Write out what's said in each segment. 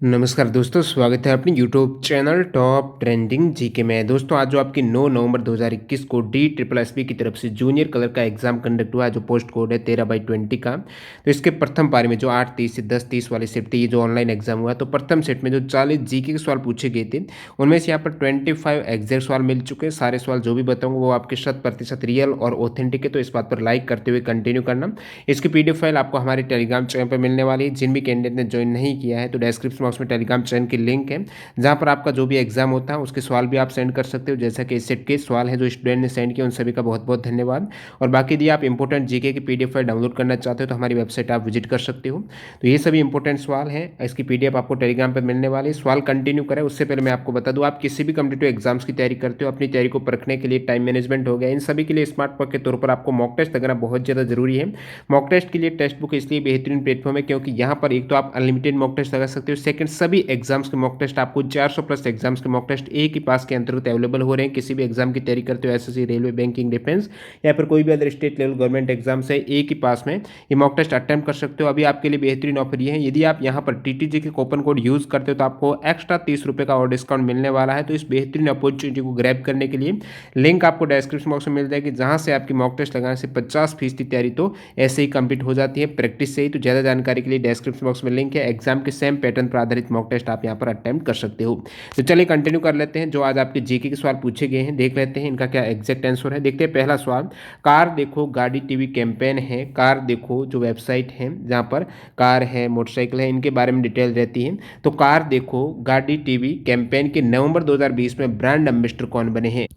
नमस्कार दोस्तों, स्वागत है अपनी YouTube channel top trending GK में। दोस्तों आज जो आपकी 9 नवंबर 2021 को DSSB की तरफ से जूनियर कलर का एग्जाम कंडक्ट हुआ है, जो पोस्ट कोड है 13/20 का। तो इसके प्रथम पारी में जो 8:30 से 10:30 वाली शिफ्ट थी, ये जो ऑनलाइन एग्जाम हुआ, तो प्रथम सेट में जो 40 जीके के सवाल पूछे गए थे, उनमें से यहाँ पर 25 एग्जैक्ट सवाल मिल चुके हैं। सारे सवाल जो भी बताऊंगा वो आपके 100% रियल और ऑथेंटिक है, तो इस बात पर लाइक करते हुए कंटिन्यू करना। इसकी PDF फाइल आपको हमारे टेलीग्राम चैनल पर मिलने वाली है। जिन भी कैंडिडेट ने ज्वाइन नहीं किया है तो डिस्क्रिप्शन बॉक्स में टेलीग्राम चैनल की लिंक है, जहां पर आपका जो भी एग्जाम होता है उसके सवाल भी आप सेंड कर सकते हो। जैसा कि इस सेट के सवाल हैं जो स्टूडेंट ने सेंड किए, उन सभी का बहुत बहुत धन्यवाद। और बाकी यदि आप इंपॉर्टेंट जीके की PDF फाइल डाउनलोड करना चाहते हो तो हमारी वेबसाइट आप विजिट कर सकते हो। तो ये सभी इंपॉर्टेंट सवाल हैं, इसकी PDF आपको टेलीग्राम पर मिलने वाली है। सवाल कंटिन्यू करें उससे पहले मैं आपको बता दूं, आप किसी भी कॉम्पिटिटिव एग्जाम्स की तैयारी करते हो, अपनी तैयारी को परखने के लिए टाइम मैनेजमेंट हो गया, इन सभी के लिए स्मार्ट वर्क के तौर पर आपको मॉक टेस्ट लगाना बहुत ज़्यादा जरूरी है। मॉक टेस्ट के लिए टेस्ट बुक इसलिए बेहतरीन प्लेटफॉर्म है क्योंकि यहाँ पर एक तो आप अनलिमिटेड मॉक टेस्ट लगा सकते हो, सेकंड सभी एग्जाम्स के मॉक टेस्ट आपको 400+ एग्जाम्स के मॉक टेस्ट एक ही पास के अंतर्गत अवेलेबल हो रहे हैं। किसी भी एग्जाम की तैयारी करते हो, एसएससी, रेलवे, बैंकिंग, डिफेंस या फिर कोई भी other state level government exam से एक ही पास में ये मॉक टेस्ट अटेम्प्ट कर सकते हो। अभी आपके लिए बेहतरीन ऑफर ये है, यदि आप यहाँ पर TTG के कूपन कोड यूज करते हो तो आपको एक्स्ट्रा 30 रुपये का और डिस्काउंट मिलने वाला है। तो इस बेहतरीन अपॉर्चुनिटी को ग्रैब करने के लिए लिंक आपको डिस्क्रिप्शन बॉक्स में मिल जाएगी, जहां से आपकी मॉक टेस्ट लगाने से 50% तैयारी तो ऐसे ही कंप्लीट हो जाती है प्रैक्टिस से ही। तो ज़्यादा जानकारी के लिए डिस्क्रिप्शन बॉक्स में लिंक है, एग्जाम के सेम पैटर्न पर आधारित मॉक टेस्ट आप यहाँ पर अटेम्प्ट कर सकते हो। तो चलिए कंटिन्यू कर लेते हैं। जो आज आपके जीके के सवाल पूछे गए हैं, देख लेते हैं इनका क्या एग्जैक्ट आंसर है। देखते हैं पहला सवाल, कार देखो गाड़ी टीवी कैंपेन है। कार देखो जो वेबसाइट है जहाँ पर कार है, मोटरसाइकिल है, इनके बारे में डिटेल रहती है। तो कार देखो गाड़ी टीवी कैंपेन के नवंबर 2020 में ब्रांड एम्बेसडर कौन बने हैं?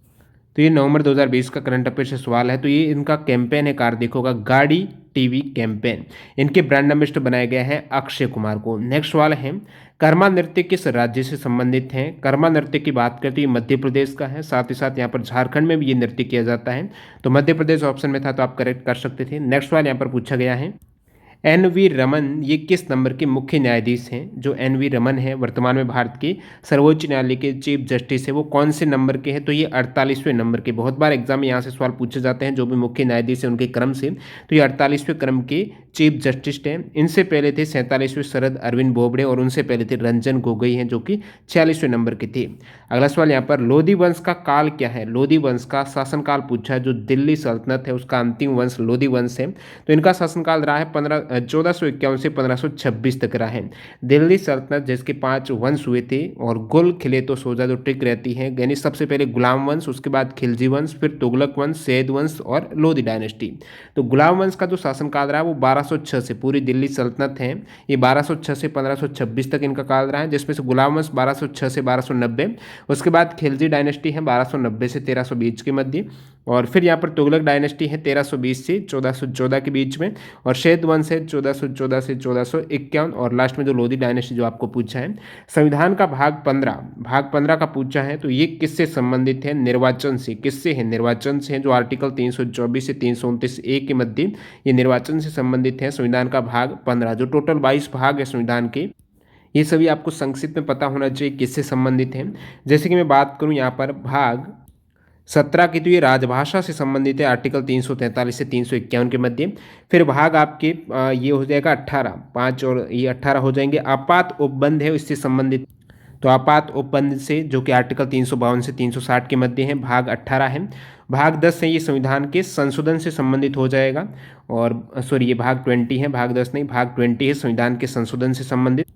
तो ये नवंबर 2020 का करंट अफेयर से सवाल है। तो ये इनका कैंपेन है, कार देखो का गाड़ी टीवी कैंपेन। इनके ब्रांड एम्बेसडर बनाया गया है अक्षय कुमार को। नेक्स्ट सवाल है, कर्मा नृत्य किस राज्य से संबंधित है? कर्मा नृत्य की बात करते हैं मध्य प्रदेश का है, साथ ही साथ यहाँ पर झारखंड में भी ये नृत्य किया जाता है। तो मध्य प्रदेश ऑप्शन में था, तो आप करेक्ट कर सकते थे। नेक्स्ट सवाल यहाँ पर पूछा गया है, NV रमन ये किस नंबर के मुख्य न्यायाधीश हैं? जो NV रमन है वर्तमान में भारत के सर्वोच्च न्यायालय के चीफ जस्टिस है, वो कौन से नंबर के हैं? तो ये 48वें नंबर के। बहुत बार एग्जाम में यहाँ से सवाल पूछे जाते हैं जो भी मुख्य न्यायाधीश है उनके क्रम से। तो ये 48वें क्रम के चीफ जस्टिस हैं। इनसे पहले थे 47वें शरद अरविंद बोबड़े, और उनसे पहले थे रंजन गोगोई हैं जो कि 46वें नंबर के थे। अगला सवाल यहाँ पर, लोधी वंश का काल क्या है? लोधी वंश का शासनकाल पूछा है। जो दिल्ली सल्तनत है उसका अंतिम वंश लोधी वंश है। तो इनका शासनकाल रहा है 1451 से 1526 तक रहा है। दिल्ली सल्तनत जिसके 5 वंश हुए थे, और गुल खिले तो सोजा जो टिक रहती है, यानी सबसे पहले गुलाम वंश, उसके बाद खिलजी वंश, फिर तुगलक वंश, सैद वंश और लोधी डायनेस्टी। तो गुलाम वंश का जो शासनकाल रहा है वो 1206 से, पूरी दिल्ली सल्तनत है ये 1206 से 1526 तक इनका काल रहा है, जिसमें से गुलाम वंश 1206 से 1290। उसके बाद खिलजी डायनेस्टी है 1290 से 1320 के मध्य, और फिर यहाँ पर तुगलक डायनेस्टी है 1320 से 1414 के बीच में, और सैद वंश है 1414 से 1451, और लास्ट में जो लोधी डायनेस्टी जो आपको पूछा है। संविधान का भाग 15 का पूछा है, तो ये किससे संबंधित है? निर्वाचन से। किससे है? निर्वाचन से है। जो आर्टिकल 324 से 329A के मध्य ये निर्वाचन से संबंधित है। संविधान का भाग 15, जो टोटल 22 भाग है संविधान के, ये सभी आपको संक्षिप्त में पता होना चाहिए किससे संबंधित है। जैसे कि मैं बात करूं यहाँ पर भाग 17 की, तो ये राजभाषा से संबंधित है, आर्टिकल 343 से 351 के मध्य। फिर भाग आपके ये हो जाएगा 18, 5 और ये 18 हो जाएंगे। आपात उपबंध है इससे संबंधित, तो आपात उपबंध से जो कि आर्टिकल 352 से 360 के मध्य है, भाग 18 है। भाग 10 है ये संविधान के संशोधन से संबंधित हो जाएगा, और सॉरी ये भाग 20 है, भाग 10 नहीं, भाग 20 है संविधान के संशोधन से संबंधित।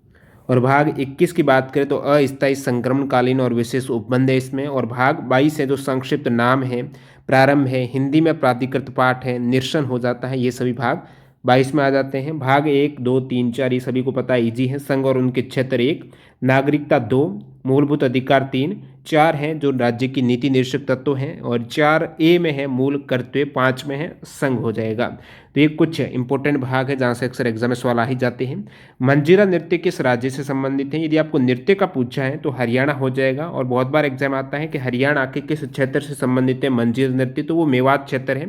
और भाग 21 की बात करें तो अस्थायी संक्रमणकालीन और विशेष उपबंध है इसमें। और भाग 22 है जो संक्षिप्त नाम है, प्रारंभ है, हिंदी में प्राधिकृत पाठ है, निरसन हो जाता है, ये सभी भाग 22 में आ जाते हैं। भाग 1, 2, 3, 4 ये सभी को पता इजी है। संघ और उनके क्षेत्र 1, नागरिकता 2, मूलभूत अधिकार 3, 4 हैं जो राज्य की नीति निर्देशक तत्व हैं, और 4A में है मूल कर्तव्य, 5 में है संघ हो जाएगा। तो ये कुछ इंपॉर्टेंट भाग है जहाँ से अक्सर एग्जाम में सवाल आ ही जाते हैं। मंजीरा नृत्य किस राज्य से संबंधित है? यदि आपको नृत्य का पूछा है तो हरियाणा हो जाएगा, और बहुत बार एग्जाम आता है कि हरियाणा के किस क्षेत्र से संबंधित है मंजीरा नृत्य, तो वो मेवात क्षेत्र है।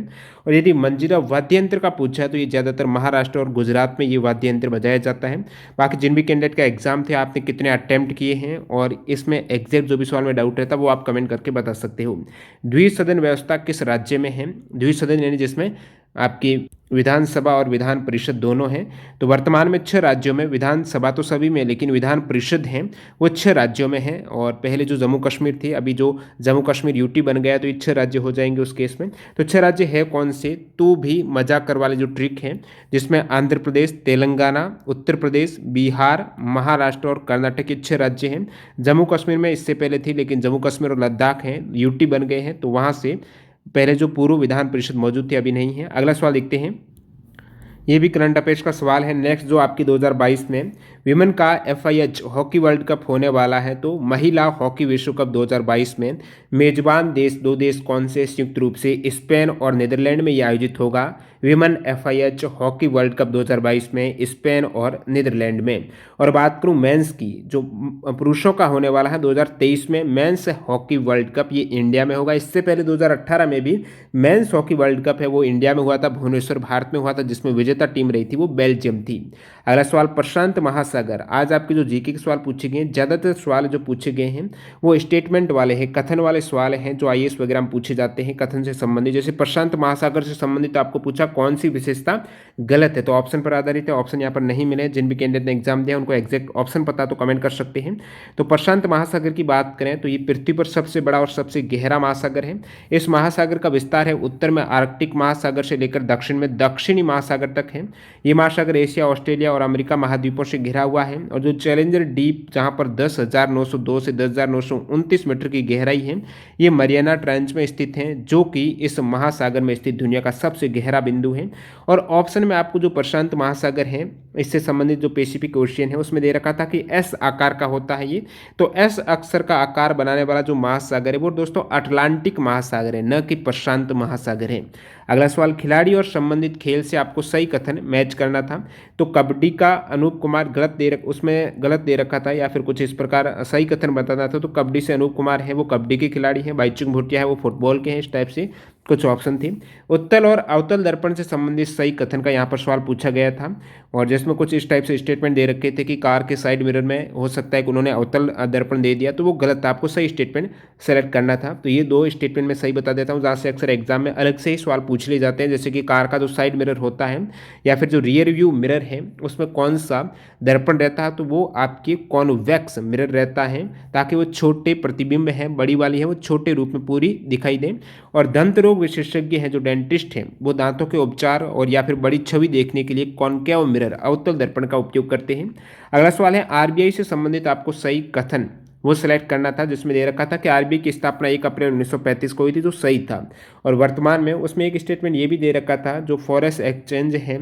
और यदि मंजीरा वाद्य यंत्र का पूछा है तो ये ज़्यादातर महाराष्ट्र और गुजरात में ये वाद्य यंत्र बजाया जाता है। बाकी जिन भी कैंडिडेट का एग्जाम थे, आपने कितने अटेम्प्ट किए हैं और इसमें एग्जैक्ट जो भी सवाल में डाउट रहता है वो आप कमेंट करके बता सकते हो। द्विसदन व्यवस्था किस राज्य में है? द्विसदन यानी जिसमें आपकी विधानसभा और विधान परिषद दोनों हैं। तो वर्तमान में 6 राज्यों में, विधानसभा तो सभी में लेकिन विधान परिषद हैं वो 6 राज्यों में हैं। और पहले जो जम्मू कश्मीर थी, अभी जो जम्मू कश्मीर यूटी बन गया तो ये 6 राज्य हो जाएंगे उस केस में। तो 6 राज्य है कौन से, तो भी मजाक कर वाले जो ट्रिक हैं, जिसमें आंध्र प्रदेश, तेलंगाना, उत्तर प्रदेश, बिहार, महाराष्ट्र और कर्नाटक ये 6 राज्य हैं। जम्मू कश्मीर में इससे पहले थी लेकिन जम्मू कश्मीर और लद्दाख हैं, यूटी बन गए हैं, तो वहाँ से पहले जो पूर्व विधान परिषद मौजूद थी अभी नहीं है। अगला सवाल देखते हैं, ये भी करंट अफेयर्स का सवाल है नेक्स्ट, जो आपकी 2022 में विमेन का FIH हॉकी वर्ल्ड कप होने वाला है। तो महिला हॉकी विश्व कप 2022 में मेजबान देश, दो देश कौन से, संयुक्त रूप से स्पेन और नीदरलैंड में ये आयोजित होगा। Women FIH hockey world cup 2022 में स्पेन और नीदरलैंड में। और बात करूं मेंस की, जो पुरुषों का होने वाला है 2023 में मेंस हॉकी वर्ल्ड कप, ये इंडिया में होगा। इससे पहले 2018 में भी मेंस हॉकी वर्ल्ड कप है वो इंडिया में हुआ था, भुवनेश्वर भारत में हुआ था, जिसमें विजेता टीम रही थी वो बेल्जियम थी। अगला सवाल, प्रशांत महासागर। आज आपके जो जीके के सवाल पूछे गए हैं, ज़्यादातर सवाल जो पूछे गए हैं वो स्टेटमेंट वाले हैं, कथन वाले सवाल हैं, जो IAS वगैरह में पूछे जाते हैं कथन से संबंधित। जैसे प्रशांत महासागर से संबंधित आपको पूछा कौन सी विशेषता गलत है, तो ऑप्शन पर आधारित है, ऑप्शन यहाँ पर नहीं मिले। जिन भी कैंडिडेट ने एग्जाम दिया उनको एग्जैक्ट ऑप्शन पता तो कमेंट कर सकते हैं। तो प्रशांत महासागर की बात करें तो ये पृथ्वी पर सबसे बड़ा और सबसे गहरा महासागर है। इस महासागर का विस्तार है उत्तर में आर्कटिक महासागर से लेकर दक्षिण में दक्षिणी महासागर तक है। ये महासागर एशिया, ऑस्ट्रेलिया और अमेरिका महाद्वीपों से घिरा हुआ है। और जो चैलेंजर डीप, जहाँ पर 10,902 से 10,929 मीटर की गहराई है, ये मरियाना ट्रेंच में स्थित है, जो कि इस महासागर में स्थित दुनिया का सबसे गहरा बिंदु है। और ऑप्शन में आपको जो प्रशांत महासागर है इससे संबंधित जो पैसिफिक ओशियन है उसमें दे रखा था कि एस आकार का होता है ये। तो एस अक्षर का आकार बनाने वाला जो महासागर है वो दोस्तों अटलांटिक महासागर है, न कि प्रशांत महासागर है। अगला सवाल, खिलाड़ी और संबंधित खेल से आपको सही कथन मैच करना था। तो कबड्डी का अनूप कुमार उसमें गलत दे रखा था, या फिर कुछ इस प्रकार सही कथन बताना था। तो कबड्डी से अनूप कुमार है वो कबड्डी के खिलाड़ी हैं, बाईचुंग भूटिया है वो फुटबॉल के हैं, इस टाइप से कुछ ऑप्शन थे। उत्तल और अवतल दर्पण से संबंधित सही कथन का यहाँ पर सवाल पूछा गया था, और जिसमें कुछ इस टाइप से स्टेटमेंट दे रखे थे कि कार के साइड मिरर में हो सकता है कि उन्होंने अवतल दर्पण दे दिया, तो वो गलत था, आपको सही स्टेटमेंट सेलेक्ट करना था। तो ये 2 स्टेटमेंट में सही बता देता हूँ, जहाँ से अक्सर एग्जाम में अलग से ही सवाल पूछ लिए जाते हैं। जैसे कि कार का जो साइड मिरर होता है या फिर जो रियर व्यू मिरर है उसमें कौन सा दर्पण रहता है, तो वो आपके कॉन्वेक्स मिरर रहता है, ताकि वो छोटे प्रतिबिंब है, बड़ी वाली है वो छोटे रूप में पूरी दिखाई दे। और दंत रोग विशेषज्ञ है जो डेंटिस्ट हैं वो दांतों के उपचार और या फिर बड़ी छवि देखने के लिए कॉनकेव मिरर, अवतल दर्पण का उपयोग करते हैं। अगला सवाल है, RBI से संबंधित आपको सही कथन वो सिलेक्ट करना था, जिसमें दे रखा था कि RBI की स्थापना 1 अप्रैल 1935 को हुई थी, जो सही था। और वर्तमान में उसमें एक स्टेटमेंट ये भी दे रखा था, जो फॉरेक्स एक्सचेंज है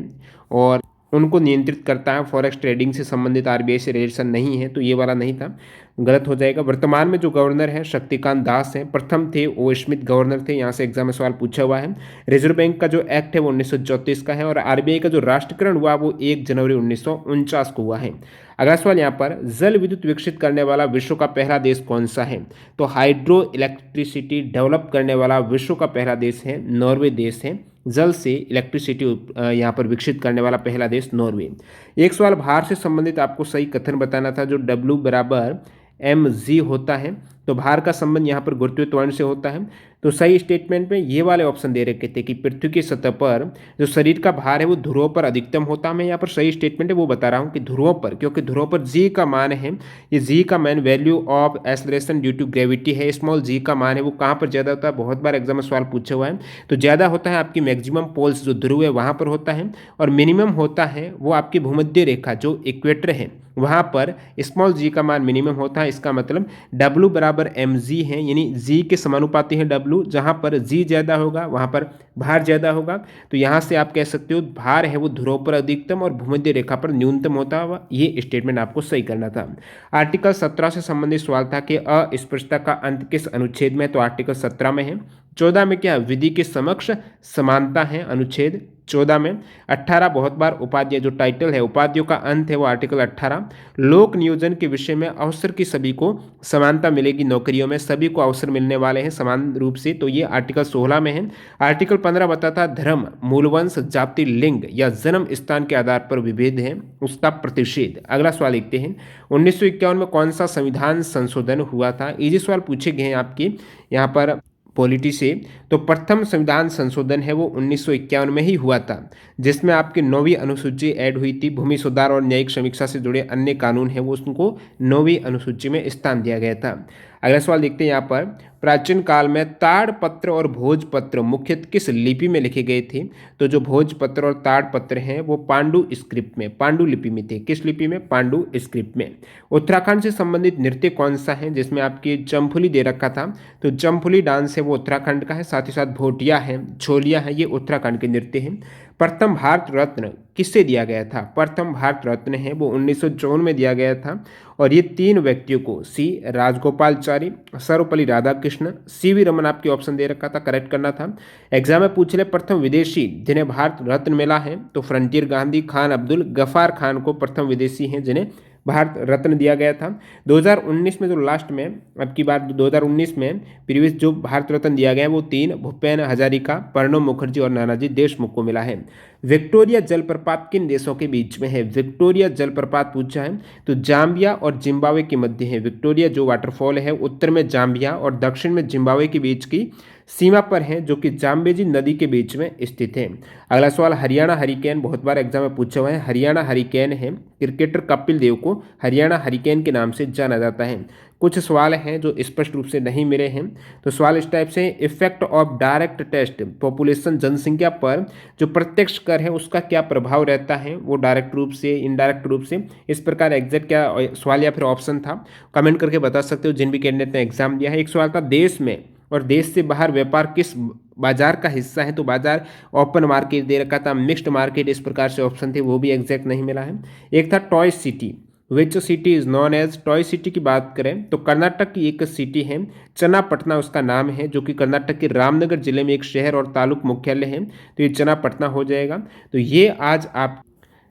और उनको नियंत्रित करता है, फॉरेक्स ट्रेडिंग से संबंधित RBI से रिलेशन नहीं है, तो ये वाला नहीं था, गलत हो जाएगा। वर्तमान में जो गवर्नर है शक्तिकांत दास हैं, प्रथम थे ओ स्मिथ गवर्नर थे, यहाँ से एग्जाम में सवाल पूछा हुआ है। रिजर्व बैंक का जो एक्ट है वो 1934 का है, और RBI का जो राष्ट्रीयकरण हुआ वो 1 जनवरी 1949 को हुआ है। अगला सवाल यहाँ पर, जल विद्युत विकसित करने वाला विश्व का पहला देश कौन सा है, तो हाइड्रो इलेक्ट्रिसिटी डेवलप करने वाला विश्व का पहला देश है नॉर्वे देश है। जल से इलेक्ट्रिसिटी यहाँ पर विकसित करने वाला पहला देश नॉर्वे। एक सवाल, भार से संबंधित आपको सही कथन बताना था, जो W बराबर mg होता है, तो भार का संबंध यहाँ पर गुरुत्वीय त्वरण से होता है। तो सही स्टेटमेंट में ये वाले ऑप्शन दे रखे थे कि पृथ्वी की सतह पर जो शरीर का भार है वो ध्रुवों पर अधिकतम होता है। मैं यहाँ पर सही स्टेटमेंट है वो बता रहा हूँ कि ध्रुवों पर, क्योंकि ध्रुवों पर g का मान है, ये g का मान value of acceleration due to gravity है, स्मॉल g का मान है वो कहाँ पर ज़्यादा होता है, बहुत बार एग्जाम में सवाल पूछा हुआ है। तो ज़्यादा होता है आपकी मैक्सिमम पोल्स जो ध्रुव है वहाँ पर होता है, और मिनिमम होता है वो आपकी भूमध्य रेखा जो इक्वेटर है वहाँ पर स्मॉल g का मान मिनिमम होता है। इसका मतलब W बराबर mg है, यानी g के समानुपाती है W, जहाँ पर g ज़्यादा होगा वहाँ पर भार ज़्यादा होगा। तो यहाँ से आप कह सकते हो भार है वो ध्रुव पर अधिकतम और भूमध्य रेखा पर न्यूनतम होता है। ये स्टेटमेंट आपको सही करना था। आर्टिकल 17 से संबंधित सवाल था कि अस्पृश्यता का अंत किस अनुच्छेद में, तो आर्टिकल 17 में है। 14 में क्या, विधि के समक्ष समानता है, अनुच्छेद 14 में। 18 बहुत बार उपाध्याय जो टाइटल है उपाधियों का अंत है वो आर्टिकल 18। लोक नियोजन के विषय में अवसर की सभी को समानता मिलेगी, नौकरियों में सभी को अवसर मिलने वाले हैं समान रूप से, तो ये आर्टिकल 16 में है। आर्टिकल 15 बताता है धर्म, मूलवंश, जाति, लिंग या जन्म स्थान के आधार पर विभेद है, उसका प्रतिषेध। अगला सवाल लिखते हैं, 1951 में कौन सा संविधान संशोधन हुआ था। इजी सवाल पूछे गए हैं आपके यहाँ पर। पॉलिटी से, तो प्रथम संविधान संशोधन है वो 1951 में ही हुआ था, जिसमें आपकी 9वीं अनुसूची ऐड हुई थी। भूमि सुधार और न्यायिक समीक्षा से जुड़े अन्य कानून है वो उसको 9वीं अनुसूची में स्थान दिया गया था। अगला सवाल देखते हैं यहाँ पर, प्राचीन काल में ताड़पत्र और भोजपत्र मुख्यतः किस लिपि में लिखे गए थे? तो जो भोजपत्र और ताड़पत्र हैं वो पांडु स्क्रिप्ट में, पांडु लिपि में थे। किस लिपि में? पांडु स्क्रिप्ट में। उत्तराखंड से संबंधित नृत्य कौन सा है? जिसमें आपकी चंफुली दे रखा था, तो चंफुली डांस है वो उत्तराखंड का है। साथ ही साथ भोटिया है, छोलिया है, ये उत्तराखंड के नृत्य हैं। प्रथम भारत रत्न किससे दिया गया था? प्रथम भारत रत्न है वो 1954 में दिया गया था, और ये 3 व्यक्तियों को, सी राजगोपालचारी, सर्वपल्ली राधाकृष्ण, सीवी रमन आपके ऑप्शन दे रखा था, करेक्ट करना था। एग्जाम में पूछ ले प्रथम विदेशी जिन्हें भारत रत्न मिला है, तो फ्रंटियर गांधी, खान अब्दुल गफ्फार खान को प्रथम विदेशी हैं जिन्हें भारत रत्न दिया गया था। 2019 में जो लास्ट में, अब की बार 2019 में प्रीवियस जो भारत रत्न दिया गया है वो 3 भूपेन हजारिका, प्रणब मुखर्जी और नानाजी देशमुख को मिला है। विक्टोरिया जलप्रपात किन देशों के बीच में है? विक्टोरिया जलप्रपात पूछा है, तो जाम्बिया और जिम्बाब्वे के मध्य है। विक्टोरिया जो वाटरफॉल है उत्तर में जाम्बिया और दक्षिण में जिम्बाब्वे के बीच की सीमा पर है, जो कि जाम्बेजी नदी के बीच में स्थित है। अगला सवाल, हरियाणा हरिकेन बहुत बार एग्जाम में पूछा हुआ है। हरियाणा हरिकेन है, क्रिकेटर कपिल देव को हरियाणा हरिकेन के नाम से जाना जाता है। कुछ सवाल हैं जो स्पष्ट रूप से नहीं मिले हैं, तो सवाल इस टाइप से, effect of direct test population, जनसंख्या पर जो प्रत्यक्ष कर है उसका क्या प्रभाव रहता है, वो डायरेक्ट रूप से, इनडायरेक्ट रूप से, इस प्रकार एग्जैक्ट क्या सवाल या फिर ऑप्शन था, कमेंट करके बता सकते हो जिन भी कैंडिडेट ने एग्जाम दिया है। एक सवाल था, देश में और देश से बाहर व्यापार किस बाजार का हिस्सा है? तो बाजार ओपन मार्केट दे रखा था, मिक्स्ड मार्केट इस प्रकार से ऑप्शन थे, वो भी एग्जैक्ट नहीं मिला है। एक था toy city, which city is known as, toy city की बात करें तो कर्नाटक की एक सिटी है, चन्नापटना उसका नाम है, जो कि कर्नाटक के रामनगर जिले में एक शहर और तालुक मुख्यालय है, तो ये चन्नापटना हो जाएगा। तो ये आज आप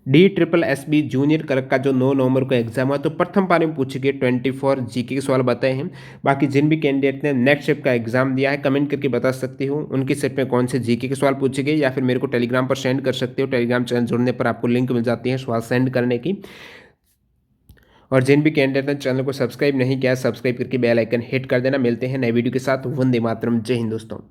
DSSB जूनियर क्लर्क का जो 9 नवंबर को एग्जाम हुआ, तो प्रथम पारी में पूछे गए 24 जीके के सवाल बताए हैं। बाकी जिन भी कैंडिडेट ने नेक्स्ट शिफ्ट का एग्जाम दिया है कमेंट करके बता सकते हो उनके सेट में कौन से जीके के सवाल पूछे गए, या फिर मेरे को टेलीग्राम पर सेंड कर सकते हो। टेलीग्राम चैनल जुड़ने पर आपको लिंक मिल जाती है सवाल सेंड करने की। और जिन भी कैंडिडेट ने चैनल को सब्सक्राइब नहीं किया, सब्सक्राइब करके बेल आइकन हिट कर देना। मिलते हैं नए वीडियो के साथ। वंदे मातरम, जय हिंद दोस्तों।